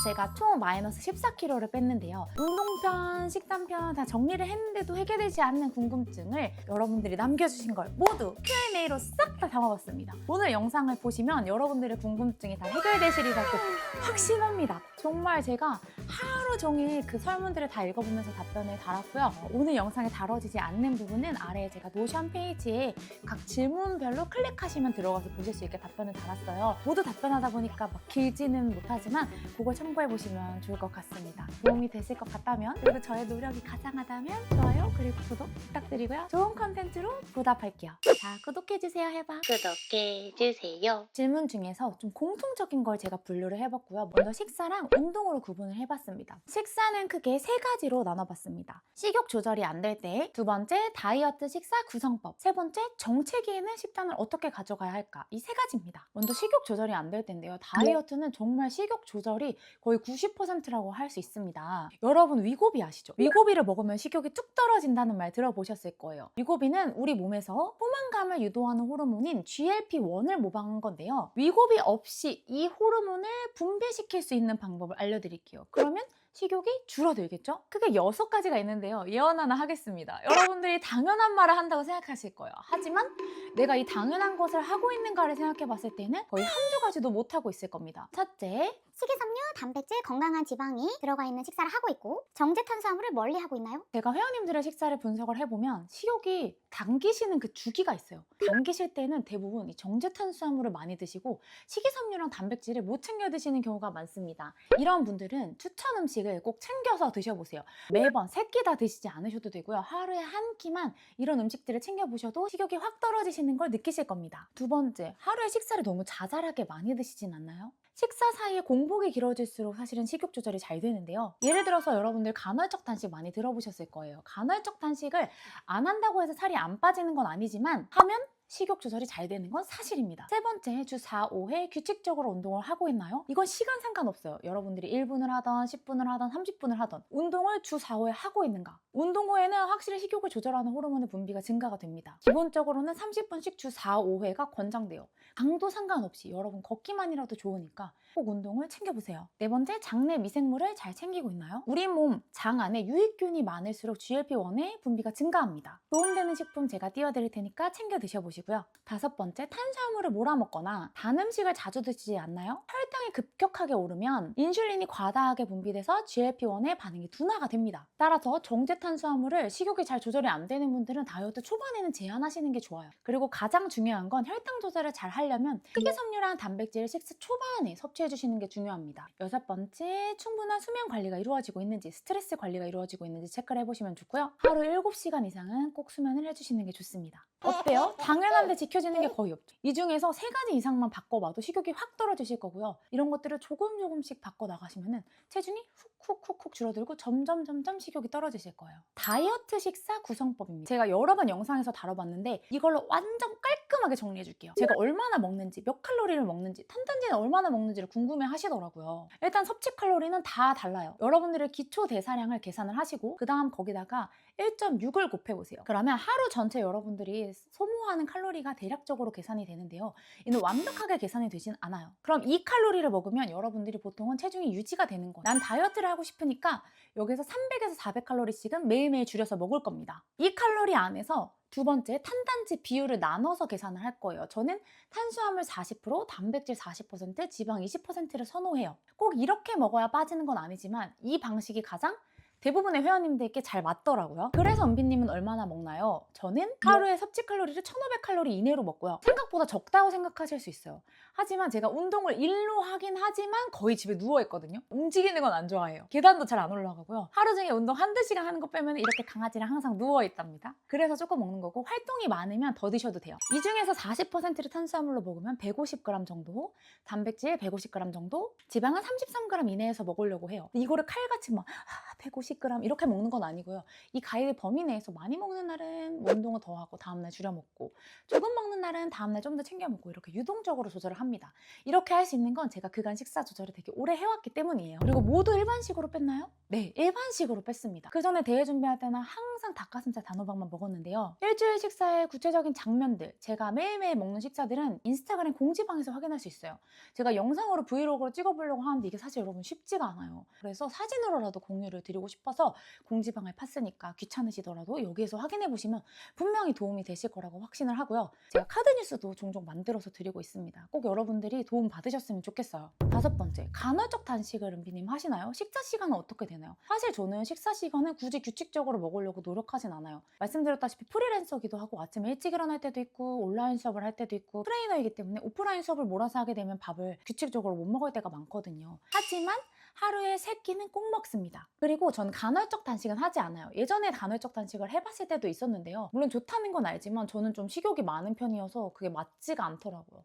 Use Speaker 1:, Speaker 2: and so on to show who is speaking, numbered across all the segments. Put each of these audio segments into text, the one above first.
Speaker 1: 제가 총 마이너스 14kg를 뺐는데요. 운동편, 식단편 다 정리를 했는데도 해결되지 않는 궁금증을 여러분들이 남겨주신 걸 모두 Q&A로 싹 다 담아봤습니다. 오늘 영상을 보시면 여러분들의 궁금증이 다 해결되시리라고 확신합니다. 정말 제가 하루 종일 그 설문들을 다 읽어보면서 답변을 달았고요. 오늘 영상에 다뤄지지 않는 부분은 아래에 제가 노션 페이지에 각 질문별로 클릭하시면 들어가서 보실 수 있게 답변을 달았어요. 모두 답변하다 보니까 막 길지는 못하지만 그걸 참고해보시면 좋을 것 같습니다. 도움이 되실 것 같다면, 그리고 저의 노력이 가장하다면 좋아요 그리고 구독 부탁드리고요. 좋은 컨텐츠로 보답할게요. 자, 구독해주세요 해봐.
Speaker 2: 구독해주세요.
Speaker 1: 질문 중에서 좀 공통적인 걸 제가 분류를 해봤고요. 먼저 식사랑 운동으로 구분을 해봤습니다. 식사는 크게 세 가지로 나눠봤습니다. 식욕 조절이 안 될 때, 두 번째 다이어트 식사 구성법, 세 번째 정체기에는 식단을 어떻게 가져가야 할까, 이 세 가지입니다. 먼저 식욕 조절이 안 될 때인데요. 다이어트는 정말 식욕 조절이 거의 90%라고 할 수 있습니다. 여러분 위고비 아시죠? 위고비를 먹으면 식욕이 뚝 떨어진다는 말 들어보셨을 거예요. 위고비는 우리 몸에서 포만감을 유도하는 호르몬인 GLP-1을 모방한 건데요. 위고비 없이 이 호르몬을 분비시킬 수 있는 방법을 알려드릴게요. 그러면 식욕이 줄어들겠죠? 크게 6가지가 있는데요. 예언 하나 하겠습니다. 여러분들이 당연한 말을 한다고 생각하실 거예요. 하지만 내가 이 당연한 것을 하고 있는가를 생각해 봤을 때는 거의 한두 가지도 못하고 있을 겁니다. 첫째,
Speaker 2: 식이섬유, 단백질, 건강한 지방이 들어가 있는 식사를 하고 있고 정제 탄수화물을 멀리 하고 있나요?
Speaker 1: 제가 회원님들의 식사를 분석을 해보면 식욕이 당기시는 그 주기가 있어요. 당기실 때는 대부분 이 정제 탄수화물을 많이 드시고 식이섬유랑 단백질을 못 챙겨 드시는 경우가 많습니다. 이런 분들은 추천 음식을 꼭 챙겨서 드셔보세요. 매번 3끼 다 드시지 않으셔도 되고요. 하루에 한 끼만 이런 음식들을 챙겨보셔도 식욕이 확 떨어지시는 걸 느끼실 겁니다. 두 번째, 하루에 식사를 너무 자잘하게 많이 드시진 않나요? 식사 사이에 공복이 길어질수록 사실은 식욕 조절이 잘 되는데요. 예를 들어서 여러분들 간헐적 단식 많이 들어보셨을 거예요. 간헐적 단식을 안 한다고 해서 살이 안 빠지는 건 아니지만 하면 식욕 조절이 잘 되는 건 사실입니다. 세 번째, 주 4, 5회 규칙적으로 운동을 하고 있나요? 이건 시간 상관없어요. 여러분들이 1분을 하던 10분을 하던 30분을 하던 운동을 주 4, 5회 하고 있는가? 운동 후에는 확실히 식욕을 조절하는 호르몬의 분비가 증가가 됩니다. 기본적으로는 30분씩 주 4, 5회가 권장돼요. 강도 상관없이 여러분 걷기만이라도 좋으니까 꼭 운동을 챙겨보세요. 네 번째, 장내 미생물을 잘 챙기고 있나요? 우리 몸 장 안에 유익균이 많을수록 GLP-1의 분비가 증가합니다. 도움되는 식품 제가 띄워드릴 테니까 챙겨 드셔보시고요. 다섯 번째, 탄수화물을 몰아먹거나 단 음식을 자주 드시지 않나요? 혈당이 급격하게 오르면 인슐린이 과다하게 분비돼서 GLP-1의 반응이 둔화가 됩니다. 따라서 정제 탄수화물을 식욕이 잘 조절이 안 되는 분들은 다이어트 초반에는 제한하시는 게 좋아요. 그리고 가장 중요한 건 혈당 조절을 잘 하려면 식이섬유랑 단백질을 식사 초반에 섭취해 주시는 게 중요합니다. 여섯 번째, 충분한 수면 관리가 이루어지고 있는지, 스트레스 관리가 이루어지고 있는지 체크를 해보시면 좋고요. 하루 7시간 이상은 꼭 수면을 해주시는 게 좋습니다. 어때요? 당연한데 지켜지는 게 거의 없죠. 이 중에서 3가지 이상만 바꿔봐도 식욕이 확 떨어지실 거고요. 이런 것들을 조금씩 바꿔 나가시면 체중이 훅 줄어들고 점점 식욕이 떨어지실 거예요. 다이어트 식사 구성법입니다. 제가 여러 번 영상에서 다뤄봤는데 이걸로 완전 깔끔하게 정리해 줄게요. 제가 얼마나 먹는지, 몇 칼로리를 먹는지, 탄단지는 얼마나 먹는지를 궁금해 하시더라고요. 일단 섭취 칼로리는 다 달라요. 여러분들의 기초 대사량을 계산을 하시고 그 다음 거기다가 1.6을 곱해보세요. 그러면 하루 전체 여러분들이 소모하는 칼로리가 대략적으로 계산이 되는데요. 이는 완벽하게 계산이 되진 않아요. 그럼 이 칼로리를 먹으면 여러분들이 보통은 체중이 유지가 되는 거예요. 난 다이어트를 하고 싶으니까 여기서 300에서 400칼로리씩은 매일매일 줄여서 먹을 겁니다. 이 칼로리 안에서 두 번째, 탄단지 비율을 나눠서 계산을 할 거예요. 저는 탄수화물 40%, 단백질 40%, 지방 20%를 선호해요. 꼭 이렇게 먹어야 빠지는 건 아니지만 이 방식이 가장 대부분의 회원님들께 잘 맞더라고요. 그래서 은비님은 얼마나 먹나요? 저는 하루에 섭취 칼로리를 1500칼로리 이내로 먹고요. 생각보다 적다고 생각하실 수 있어요. 하지만 제가 운동을 일로 하긴 하지만 거의 집에 누워있거든요. 움직이는 건 안 좋아해요. 계단도 잘 안 올라가고요. 하루 종일 운동 한두 시간 하는 거 빼면 이렇게 강아지랑 항상 누워있답니다. 그래서 조금 먹는 거고, 활동이 많으면 더 드셔도 돼요. 이 중에서 40%를 탄수화물로 먹으면 150g 정도, 단백질 150g 정도, 지방은 33g 이내에서 먹으려고 해요. 이거를 칼같이 막 150g 이렇게 먹는 건 아니고요. 이 가이드 범위 내에서 많이 먹는 날은 운동을 더 하고 다음날 줄여 먹고, 조금 먹는 날은 다음날 좀 더 챙겨 먹고, 이렇게 유동적으로 조절을 합니다. 이렇게 할 수 있는 건 제가 그간 식사 조절을 되게 오래 해왔기 때문이에요. 그리고 모두 일반식으로 뺐나요? 네, 일반식으로 뺐습니다. 그 전에 대회 준비할 때는 항상 닭가슴살 단호박만 먹었는데요. 일주일 식사의 구체적인 장면들, 제가 매일매일 먹는 식사들은 인스타그램 공지방에서 확인할 수 있어요. 제가 영상으로 브이로그로 찍어보려고 하는데 이게 사실 여러분 쉽지가 않아요. 그래서 사진으로라도 공유를 드리고 싶어서 공지방을 팠으니까 귀찮으시더라도 여기에서 확인해보시면 분명히 도움이 되실 거라고 확신을 하고요. 제가 카드 뉴스도 종종 만들어서 드리고 있습니다. 꼭 여러분들이 도움 받으셨으면 좋겠어요. 5번째, 간헐적 단식을 은비님 하시나요? 식사 시간은 어떻게 되나요? 사실 저는 식사 시간은 굳이 규칙적으로 먹으려고 노력하진 않아요. 말씀드렸다시피 프리랜서기도 하고 아침에 일찍 일어날 때도 있고 온라인 수업을 할 때도 있고 트레이너이기 때문에 오프라인 수업을 몰아서 하게 되면 밥을 규칙적으로 못 먹을 때가 많거든요. 하지만 하루에 3끼는 꼭 먹습니다. 그리고 전 간헐적 단식은 하지 않아요. 예전에 간헐적 단식을 해봤을 때도 있었는데요. 물론 좋다는 건 알지만 저는 좀 식욕이 많은 편이어서 그게 맞지가 않더라고요.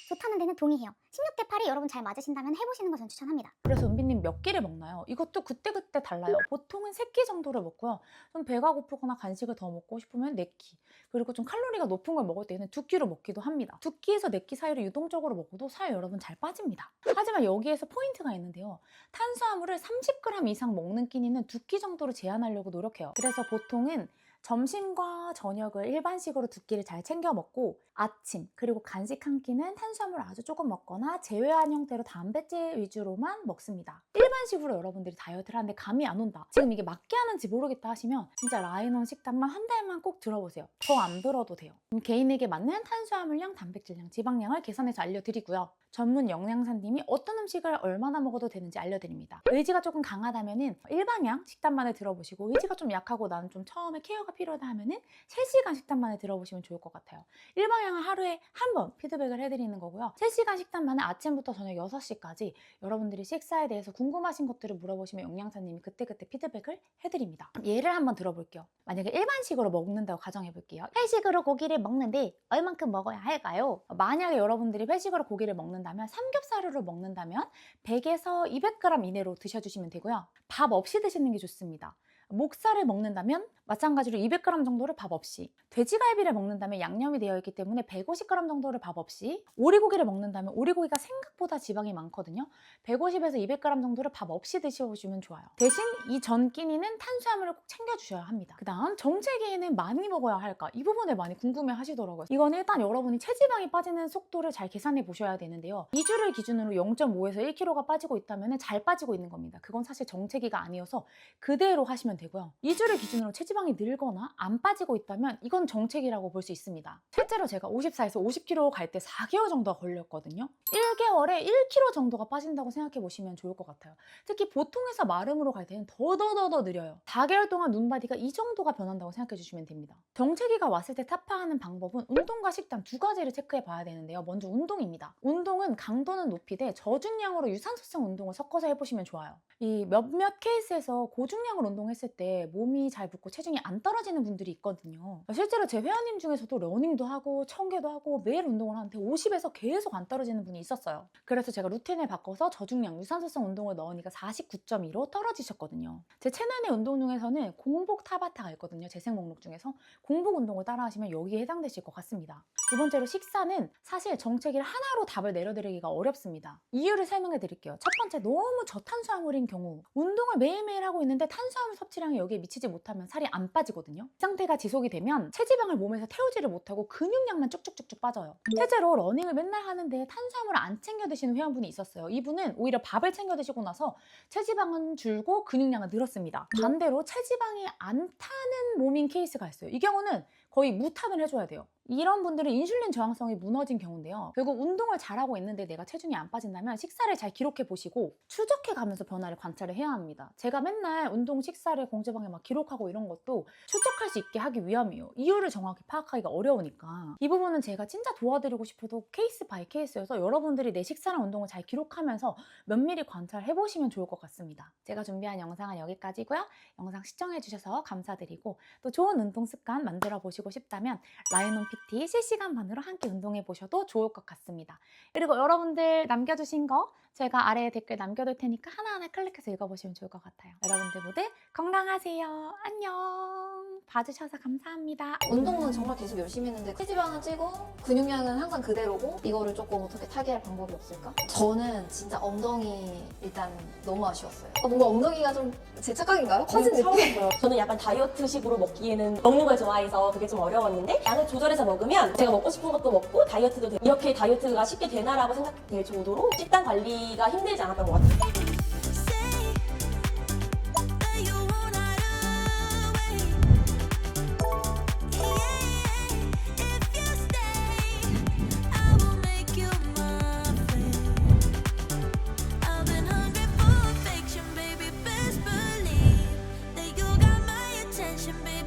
Speaker 2: 좋다는 데는 동의해요. 16대 8이 여러분 잘 맞으신다면 해보시는 것은 추천합니다.
Speaker 1: 그래서 은비님 몇 끼를 먹나요? 이것도 그때그때 달라요. 보통은 3끼 정도를 먹고요. 좀 배가 고프거나 간식을 더 먹고 싶으면 4끼. 그리고 좀 칼로리가 높은 걸 먹을 때는 2끼로 먹기도 합니다. 2끼에서 4끼 사이로 유동적으로 먹어도 살 여러분 잘 빠집니다. 하지만 여기에서 포인트가 있는데요. 탄수화물을 30g 이상 먹는 끼니는 2끼 정도로 제한하려고 노력해요. 그래서 보통은 점심과 저녁을 일반식으로 2끼를 잘 챙겨 먹고 아침 그리고 간식 한 끼는 탄수화물을 아주 조금 먹거나 제외한 형태로 단백질 위주로만 먹습니다. 일반식으로 여러분들이 다이어트를 하는데 감이 안 온다. 지금 이게 맞게 하는지 모르겠다 하시면 진짜 라인원 식단만 한 달만 꼭 들어보세요. 더 안 들어도 돼요. 개인에게 맞는 탄수화물량, 단백질량, 지방량을 계산해서 알려드리고요. 전문 영양사님이 어떤 음식을 얼마나 먹어도 되는지 알려드립니다. 의지가 조금 강하다면은 일반량 식단만을 들어보시고 의지가 좀 약하고 나는 좀 처음에 케어가 필요하다 하면은 3시간 식단만을 들어보시면 좋을 것 같아요. 일반량은 하루에 한 번 피드백을 해드리는 거고요. 3시간 식단만은 아침부터 저녁 6시까지 여러분들이 식사에 대해서 궁금하신 것들을 물어보시면 영양사님이 그때그때 피드백을 해드립니다. 예를 한번 들어볼게요. 만약에 일반식으로 먹는다고 가정해볼게요. 회식으로 고기를 먹는데 얼만큼 먹어야 할까요? 만약에 여러분들이 회식으로 고기를 먹는다면 삼겹살으로 먹는다면 100에서 200g 이내로 드셔주시면 되고요. 밥 없이 드시는 게 좋습니다. 목살을 먹는다면 마찬가지로 200g 정도를 밥 없이, 돼지갈비를 먹는다면 양념이 되어 있기 때문에 150g 정도를 밥 없이, 오리고기를 먹는다면 오리고기가 생각보다 지방이 많거든요. 150에서 200g 정도를 밥 없이 드셔보시면 좋아요. 대신 이 전 끼니는 탄수화물을 꼭 챙겨주셔야 합니다. 그 다음 정체기에는 많이 먹어야 할까? 이 부분을 많이 궁금해 하시더라고요. 이건 일단 여러분이 체지방이 빠지는 속도를 잘 계산해 보셔야 되는데요. 2주를 기준으로 0.5에서 1kg가 빠지고 있다면 잘 빠지고 있는 겁니다. 그건 사실 정체기가 아니어서 그대로 하시면 되고요. 2주를 기준으로 체지방이 늘거나 안 빠지고 있다면 이건 정체기라고 볼 수 있습니다. 실제로 제가 54에서 50kg 갈 때 4개월 정도가 걸렸거든요. 1개월에 1kg 정도가 빠진다고 생각해 보시면 좋을 것 같아요. 특히 보통에서 마름으로 갈 때는 더 느려요. 4개월 동안 눈바디가 이 정도가 변한다고 생각해 주시면 됩니다. 정체기가 왔을 때 타파하는 방법은 운동과 식단 2가지를 체크해 봐야 되는데요. 먼저 운동입니다. 운동은 강도는 높이되 저중량으로 유산소성 운동을 섞어서 해보시면 좋아요. 이 몇몇 케이스에서 고중량을 운동했을 때 몸이 잘 붙고 체중이 안 떨어지는 분들이 있거든요. 실제로 제 회원님 중에서도 러닝도 하고 청개도 하고 매일 운동을 하는데 50에서 계속 안 떨어지는 분이 있었어요. 그래서 제가 루틴을 바꿔서 저중량 유산소성 운동을 넣으니까 49.2로 떨어지셨거든요. 제 채널 내 운동 중에서는 공복 타바타가 있거든요. 재생 목록 중에서 공복 운동을 따라 하시면 여기에 해당되실 것 같습니다. 두 번째로 식사는 사실 정체기를 하나로 답을 내려드리기가 어렵습니다. 이유를 설명해 드릴게요. 첫 번째, 너무 저탄수화물인 경우 운동을 매일매일 하고 있는데 탄수화물 섭취량이 여기에 미치지 못하면 살이 안 빠지거든요. 이 상태가 지속이 되면 체지방을 몸에서 태우지를 못하고 근육량만 쭉쭉쭉쭉 빠져요. 실제로 러닝을 맨날 하는데 탄수화물을 안 챙겨 드시는 회원분이 있었어요. 이분은 오히려 밥을 챙겨 드시고 나서 체지방은 줄고 근육량은 늘었습니다. 반대로 체지방이 안 타는 몸인 케이스가 있어요. 이 경우는 거의 무탄을 해줘야 돼요. 이런 분들은 인슐린 저항성이 무너진 경우인데요. 결국 운동을 잘하고 있는데 내가 체중이 안 빠진다면 식사를 잘 기록해 보시고 추적해 가면서 변화를 관찰을 해야 합니다. 제가 맨날 운동 식사를 공지방에 막 기록하고 이런 것도 추적할 수 있게 하기 위함이에요. 이유를 정확히 파악하기가 어려우니까. 이 부분은 제가 진짜 도와드리고 싶어도 케이스 바이 케이스여서 여러분들이 내 식사랑 운동을 잘 기록하면서 면밀히 관찰해 보시면 좋을 것 같습니다. 제가 준비한 영상은 여기까지고요. 영상 시청해 주셔서 감사드리고 또 좋은 운동 습관 만들어 보시고 싶다면 라이논 PT 실시간 반으로 함께 운동해 보셔도 좋을 것 같습니다. 그리고 여러분들 남겨주신 거 제가 아래에 댓글 남겨둘 테니까 하나하나 클릭해서 읽어보시면 좋을 것 같아요. 여러분들 모두 건강하세요. 안녕. 봐주셔서 감사합니다.
Speaker 3: 운동은 정말 계속 열심히 했는데 체지방은 찌고 근육량은 항상 그대로고 이거를 조금 어떻게 타개할 방법이 없을까? 저는 진짜 엉덩이 일단 너무 아쉬웠어요. 뭔가 엉덩이가 좀 제 착각인가요? 커진 느낌?
Speaker 4: 처음이었어요. 저는 약간 다이어트식으로 먹기에는 먹는 걸 좋아해서 그게 좀 어려웠는데 양을 조절해서 먹으면 제가 먹고 싶은 것도 먹고 다이어트도 되고 이렇게 다이어트가 쉽게 되나라고 생각될 정도로 식단 관리가 힘들지 않았던 것 같아요.
Speaker 5: Baby